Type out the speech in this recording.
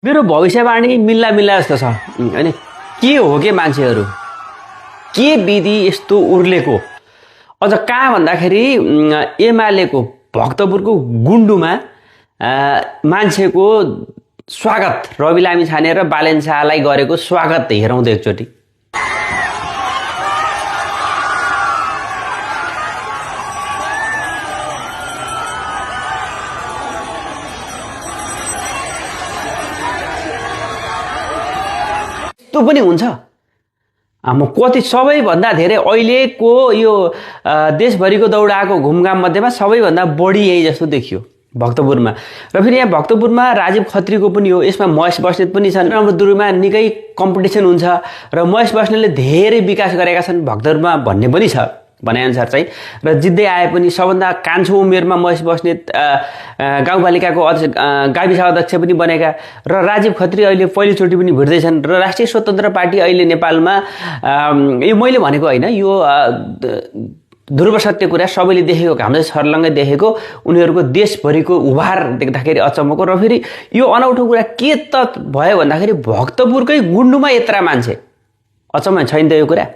मेरो भविष्यवाणी मिल्ला मिल्ला जस्तो छ हैन के हो के मान्छेहरू के विधि यस्तो उर्लेको अझ कहाँ भन्दाखेरि एमालेको भक्तपुरको गुन्डुमा मान्छेको स्वागत रवि लामिछाने र बालेन शाहलाई गरेको स्वागत हेरौँ त एकचोटि त्यो पनि हुन्छ म कति सबैभन्दा धेरै अहिलेको यो देशभरिको दौडाको घुमघाम मध्येमा सबैभन्दा बढी यही जस्तो देखियो भक्तपुरमा र फेरि यहाँ भक्तपुरमा राजीव खत्रीको पनि हो यसमा महेश बस्नेत पनि छन् नवदुर्गमा निकै कम्पिटिसन हुन्छ र महेश बस्नेतले धेरै विकास गरेका छन् भक्तपुरमा भन्ने पनि छ भनेअनुसार चाहिँ र जित्दै आए पनि सबभन्दा कान्छो उमेरमा महेश बस्नेत गाउँपालिकाको गाविस अध्यक्ष पनि बनेका र राजीव खत्री अहिले पहिलोचोटि पनि भिड्दैछन् र राष्ट्रिय स्वतन्त्र पार्टी अहिले नेपालमा यो मैले भनेको होइन यो ध्रुव सत्य कुरा सबैले देखेको हामीले सर्लङ्गै देखेको उनीहरूको देशभरिको उभार देख्दाखेरि अचम्मको र फेरि यो अनौठो कुरा के त भयो भन्दाखेरि भक्तपुरकै गुन्डुमा यत्रा मान्छे अचम्म छैन त यो कुरा